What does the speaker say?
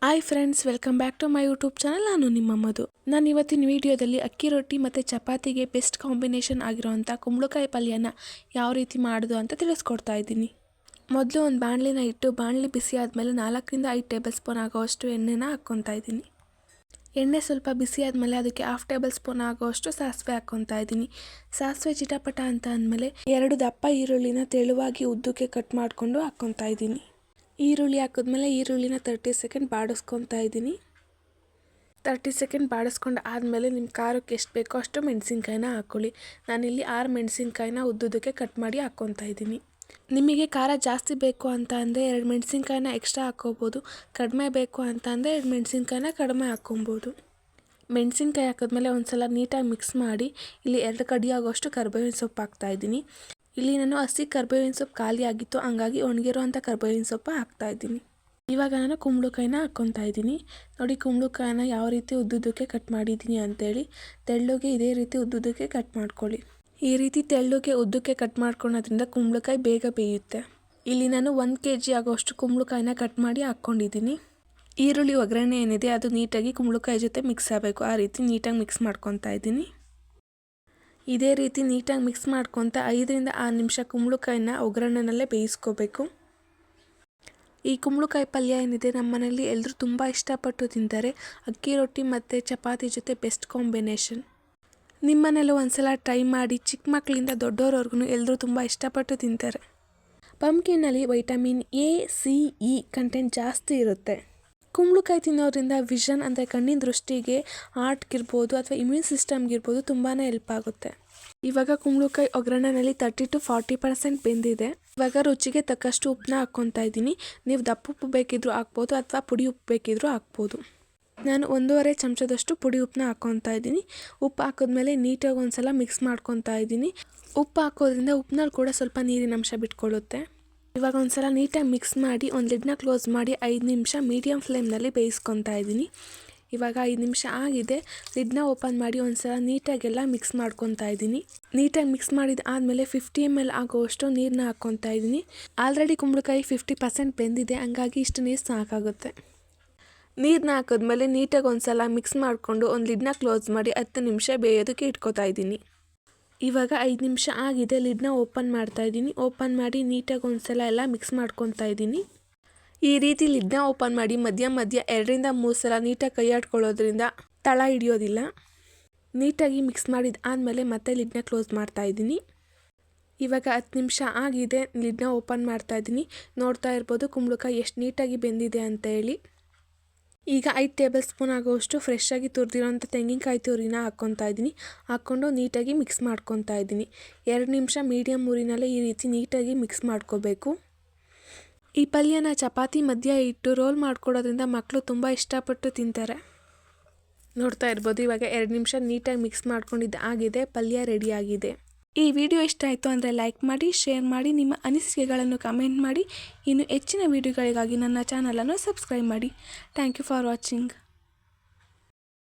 Hi friends, welcome back to my YouTube channel. ನಾನು ನಿಮ್ಮ ಮಧು. ನಾನು ಇವತ್ತಿನ ವಿಡಿಯೋದಲ್ಲಿ ಅಕ್ಕಿ ರೊಟ್ಟಿ ಮತ್ತು ಚಪಾತಿಗೆ ಬೆಸ್ಟ್ ಕಾಂಬಿನೇಷನ್ ಆಗಿರೋವಂಥ ಕುಂಬಳಕಾಯಿ ಪಲ್ಯನ ಯಾವ ರೀತಿ ಮಾಡೋದು ಅಂತ ತಿಳಿಸ್ಕೊಡ್ತಾ ಇದ್ದೀನಿ. ಮೊದಲು ಒಂದು ಬಾಣಲಿನ ಇಟ್ಟು ಬಾಣಲಿ ಬಿಸಿ ಆದಮೇಲೆ 4-5 ಟೇಬಲ್ ಸ್ಪೂನ್ ಆಗೋಷ್ಟು ಎಣ್ಣೆನ ಹಾಕ್ಕೊತಾ ಇದ್ದೀನಿ. ಎಣ್ಣೆ ಸ್ವಲ್ಪ ಬಿಸಿ ಆದಮೇಲೆ ಅದಕ್ಕೆ 1/2 ಟೇಬಲ್ ಸ್ಪೂನ್ ಆಗೋಷ್ಟು ಸಾಸಿವೆ ಹಾಕ್ಕೊತಾ ಇದ್ದೀನಿ. ಸಾಸಿವೆ ಚಿಟಪಟ ಅಂತ ಅಂದಮೇಲೆ 2 ದಪ್ಪ ಈರುಳ್ಳಿನ ತೆಳುವಾಗಿ ಉದ್ದಕ್ಕೆ ಕಟ್ ಮಾಡಿಕೊಂಡು ಹಾಕ್ಕೊತಾ ಇದ್ದೀನಿ. ಈರುಳ್ಳಿ ಹಾಕಿದ್ಮೇಲೆ ಈರುಳ್ಳಿನ 30 ಸೆಕೆಂಡ್ ಬಾಡಿಸ್ಕೊತಾ ಇದ್ದೀನಿ. 30 ಸೆಕೆಂಡ್ ಬಾಡಿಸ್ಕೊಂಡು ಆದಮೇಲೆ ನಿಮ್ಮ ಖಾರಕ್ಕೆ ಎಷ್ಟು ಬೇಕೋ ಅಷ್ಟು ಮೆಣಸಿನ್ಕಾಯಿನ ಹಾಕ್ಕೊಳ್ಳಿ. ನಾನಿಲ್ಲಿ 6 ಮೆಣಸಿನ್ಕಾಯಿನ ಉದ್ದುದಕ್ಕೆ ಕಟ್ ಮಾಡಿ ಹಾಕ್ಕೊತಾ ಇದ್ದೀನಿ. ನಿಮಗೆ ಖಾರ ಜಾಸ್ತಿ ಬೇಕು ಅಂತ ಅಂದರೆ 2 ಮೆಣಸಿನ್ಕಾಯಿನ ಎಕ್ಸ್ಟ್ರಾ ಹಾಕ್ಕೋಬೋದು. ಕಡಿಮೆ ಬೇಕು ಅಂತ ಅಂದರೆ 2 ಮೆಣಸಿನ್ಕಾಯಿನ ಕಡಿಮೆ ಹಾಕ್ಕೊಬೋದು. ಮೆಣಸಿನ್ಕಾಯಿ ಹಾಕಿದ್ಮೇಲೆ ಒಂದು ಸಲ ನೀಟಾಗಿ ಮಿಕ್ಸ್ ಮಾಡಿ ಇಲ್ಲಿ 2 ಕಡಿ ಆಗೋಷ್ಟು ಕರಿಬೇವಿನ ಸೊಪ್ಪು ಹಾಕ್ತಾಯಿದ್ದೀನಿ. ಇಲ್ಲಿ ನಾನು ಹಸಿ ಕರಿಬೇವಿನ ಸೊಪ್ಪು ಖಾಲಿ ಆಗಿತ್ತು, ಹಂಗಾಗಿ ಒಣಗಿರೋವಂಥ ಕರಿಬೇವಿನ ಸೊಪ್ಪು ಹಾಕ್ತಾಯಿದ್ದೀನಿ. ಇವಾಗ ನಾನು ಕುಂಬಳಕಾಯಿನ ಹಾಕ್ಕೊತಾ ಇದ್ದೀನಿ. ನೋಡಿ, ಕುಂಬಳಕಾಯಿನ ಯಾವ ರೀತಿ ಉದ್ದುದಕ್ಕೆ ಕಟ್ ಮಾಡಿದ್ದೀನಿ ಅಂತೇಳಿ. ತೆಳ್ಳಗೆ ಇದೇ ರೀತಿ ಉದ್ದುದಕ್ಕೆ ಕಟ್ ಮಾಡ್ಕೊಳ್ಳಿ. ಈ ರೀತಿ ತೆಳ್ಳಗೆ ಉದ್ದಕ್ಕೆ ಕಟ್ ಮಾಡ್ಕೊಳೋದ್ರಿಂದ ಕುಂಬಳಕಾಯಿ ಬೇಗ ಬೇಯುತ್ತೆ. ಇಲ್ಲಿ ನಾನು 1 kg ಆಗೋಷ್ಟು ಕುಂಬಳಕಾಯಿನ ಕಟ್ ಮಾಡಿ ಹಾಕ್ಕೊಂಡಿದ್ದೀನಿ. ಈರುಳ್ಳಿ ಒಗ್ಗರಣೆ ಏನಿದೆ ಅದು ನೀಟಾಗಿ ಕುಂಬಳಕಾಯಿ ಜೊತೆ ಮಿಕ್ಸ್ ಆಗಬೇಕು. ಆ ರೀತಿ ನೀಟಾಗಿ ಮಿಕ್ಸ್ ಮಾಡ್ಕೊತಾ ಇದ್ದೀನಿ. ಇದೇ ರೀತಿ ನೀಟಾಗಿ ಮಿಕ್ಸ್ ಮಾಡ್ಕೊತ 5-6 ನಿಮಿಷ ಕುಂಬಳಕಾಯಿನ ಒಗ್ಗರಣೆನಲ್ಲೇ ಬೇಯಿಸ್ಕೋಬೇಕು. ಈ ಕುಂಬಳಕಾಯಿ ಪಲ್ಯ ಏನಿದೆ ನಮ್ಮ ಮನೇಲಿ ಎಲ್ಲರೂ ತುಂಬ ಇಷ್ಟಪಟ್ಟು ತಿಂತಾರೆ. ಅಕ್ಕಿ ರೊಟ್ಟಿ ಮತ್ತು ಚಪಾತಿ ಜೊತೆ ಬೆಸ್ಟ್ ಕಾಂಬಿನೇಷನ್. ನಿಮ್ಮ ಮನೇಲೂ ಒಂದ್ಸಲ ಟ್ರೈ ಮಾಡಿ. ಚಿಕ್ಕ ಮಕ್ಕಳಿಂದ ದೊಡ್ಡೋರವರೆಗೂ ಎಲ್ಲರೂ ತುಂಬ ಇಷ್ಟಪಟ್ಟು ತಿಂತಾರೆ. ಪಂಪ್ಕಿನಲ್ಲಿ vitamin A, C, E content ಜಾಸ್ತಿ ಇರುತ್ತೆ. ಕುಂಬಳಕಾಯಿ ತಿನ್ನೋದ್ರಿಂದ ವಿಷನ್ ಅಂದರೆ ಕಣ್ಣಿನ ದೃಷ್ಟಿಗೆ, ಹಾರ್ಟ್ಗಿರ್ಬೋದು ಅಥವಾ ಇಮ್ಯೂನ್ ಸಿಸ್ಟಮ್ಗಿರ್ಬೋದು ತುಂಬಾ ಹೆಲ್ಪ್ ಆಗುತ್ತೆ. ಇವಾಗ ಕುಂಬಳಕಾಯಿ ಒಗ್ಗರಣೆನಲ್ಲಿ 30-40% ಬೆಂದಿದೆ. ಇವಾಗ ರುಚಿಗೆ ತಕ್ಕಷ್ಟು ಉಪ್ಪನ್ನ ಹಾಕ್ಕೊತಾ ಇದ್ದೀನಿ. ನೀವು ದಪ್ಪ ಉಪ್ಪು ಬೇಕಿದ್ರೂ ಹಾಕ್ಬೋದು ಅಥವಾ ಪುಡಿ ಉಪ್ಪು ಬೇಕಿದ್ರೂ ಹಾಕ್ಬೋದು. ನಾನು 1.5 ಚಮಚದಷ್ಟು ಪುಡಿ ಉಪ್ಪನ್ನ ಹಾಕ್ಕೊತಾ ಇದ್ದೀನಿ. ಉಪ್ಪು ಹಾಕಿದ್ಮೇಲೆ ನೀಟಾಗಿ ಒಂದು ಸಲ ಮಿಕ್ಸ್ ಮಾಡ್ಕೊತಾ ಇದ್ದೀನಿ. ಉಪ್ಪು ಹಾಕೋದ್ರಿಂದ ಉಪ್ಪಿನಲ್ಲಿ ಕೂಡ ಸ್ವಲ್ಪ ನೀರಿನ ಅಂಶ ಬಿಟ್ಕೊಳ್ಳುತ್ತೆ. ಇವಾಗ ಒಂದು ಸಲ ನೀಟಾಗಿ ಮಿಕ್ಸ್ ಮಾಡಿ ಒಂದು ಲಿಡ್ನ ಕ್ಲೋಸ್ ಮಾಡಿ 5 ನಿಮಿಷ ಮೀಡಿಯಮ್ ಫ್ಲೇಮ್ನಲ್ಲಿ ಬೇಯಿಸ್ಕೊತಾ ಇದ್ದೀನಿ. ಇವಾಗ 5 ನಿಮಿಷ ಆಗಿದೆ. ಲಿಡ್ನ ಓಪನ್ ಮಾಡಿ ಒಂದು ಸಲ ನೀಟಾಗೆಲ್ಲ ಮಿಕ್ಸ್ ಮಾಡ್ಕೊತಾ ಇದ್ದೀನಿ. ನೀಟಾಗಿ ಮಿಕ್ಸ್ ಮಾಡಿದ ಆದಮೇಲೆ 50 ml ಆಗೋಷ್ಟು ನೀರನ್ನ ಹಾಕ್ಕೊತಾ ಇದ್ದೀನಿ. ಆಲ್ರೆಡಿ ಕುಂಬಳಕಾಯಿ 50% ಬೆಂದಿದೆ, ಹಂಗಾಗಿ ಇಷ್ಟು ನೀರು ಸಾಕಾಗುತ್ತೆ. ನೀರನ್ನ ಹಾಕಿದ್ಮೇಲೆ ನೀಟಾಗಿ ಒಂದು ಸಲ ಮಿಕ್ಸ್ ಮಾಡಿಕೊಂಡು ಒಂದು ಲಿಡ್ನ ಕ್ಲೋಸ್ ಮಾಡಿ 10 ನಿಮಿಷ ಬೇಯೋದಕ್ಕೆ ಇಟ್ಕೊತಾ ಇದ್ದೀನಿ. ಇವಾಗ 5 ನಿಮಿಷ ಆಗಿದೆ. ಲಿಡ್ನ ಓಪನ್ ಮಾಡ್ತಾ ಇದ್ದೀನಿ. ಓಪನ್ ಮಾಡಿ ನೀಟಾಗಿ ಒಂದು ಸಲ ಎಲ್ಲ ಮಿಕ್ಸ್ ಮಾಡ್ಕೊತಾ ಇದ್ದೀನಿ. ಈ ರೀತಿ ಲಿಡ್ನ ಓಪನ್ ಮಾಡಿ ಮಧ್ಯ 2-3 ಸಲ ನೀಟಾಗಿ ಕೈ ಆಡ್ಕೊಳ್ಳೋದ್ರಿಂದ ತಳ ಹಿಡಿಯೋದಿಲ್ಲ. ನೀಟಾಗಿ ಮಿಕ್ಸ್ ಮಾಡಿದ ಆದಮೇಲೆ ಮತ್ತೆ ಲಿಡ್ನ ಕ್ಲೋಸ್ ಮಾಡ್ತಾ ಇದ್ದೀನಿ. ಇವಾಗ 10 ನಿಮಿಷ ಆಗಿದೆ. ಲಿಡ್ನ ಓಪನ್ ಮಾಡ್ತಾ ಇದ್ದೀನಿ. ನೋಡ್ತಾ ಇರ್ಬೋದು ಕುಂಬಳಕಾಯಿ ಎಷ್ಟು ನೀಟಾಗಿ ಬೆಂದಿದೆ ಅಂತ ಹೇಳಿ. ಈಗ 5 ಟೇಬಲ್ ಸ್ಪೂನ್ ಆಗೋಷ್ಟು ಫ್ರೆಶ್ ಆಗಿ ತುರಿದಿರೋಂಥ ತೆಂಗಿನಕಾಯಿ ತುರಿನ ಹಾಕ್ಕೊತಾ ಇದ್ದೀನಿ. ಹಾಕ್ಕೊಂಡು ನೀಟಾಗಿ ಮಿಕ್ಸ್ ಮಾಡ್ಕೊತಾ ಇದ್ದೀನಿ. 2 ನಿಮಿಷ ಮೀಡಿಯಮ್ ಊರಿನಲ್ಲೇ ಈ ರೀತಿ ನೀಟಾಗಿ ಮಿಕ್ಸ್ ಮಾಡ್ಕೋಬೇಕು. ಈ ಪಲ್ಯನ ಚಪಾತಿ ಮಧ್ಯ ಇಟ್ಟು ರೋಲ್ ಮಾಡ್ಕೊಡೋದ್ರಿಂದ ಮಕ್ಕಳು ತುಂಬ ಇಷ್ಟಪಟ್ಟು ತಿಂತಾರೆ. ನೋಡ್ತಾ ಇರ್ಬೋದು ಇವಾಗ 2 ನಿಮಿಷ ನೀಟಾಗಿ ಮಿಕ್ಸ್ ಮಾಡ್ಕೊಂಡಿದ್ದು ಆಗಿದೆ. ಪಲ್ಯ ರೆಡಿ ಆಗಿದೆ. ಈ ವಿಡಿಯೋ ಇಷ್ಟ ಆಯಿತು ಅಂದರೆ ಲೈಕ್ ಮಾಡಿ, ಶೇರ್ ಮಾಡಿ, ನಿಮ್ಮ ಅನಿಸಿಕೆಗಳನ್ನು ಕಮೆಂಟ್ ಮಾಡಿ. ಇನ್ನು ಹೆಚ್ಚಿನ ವಿಡಿಯೋಗಳಿಗಾಗಿ ನನ್ನ ಚಾನಲನ್ನು ಸಬ್ಸ್ಕ್ರೈಬ್ ಮಾಡಿ. Thank you for watching.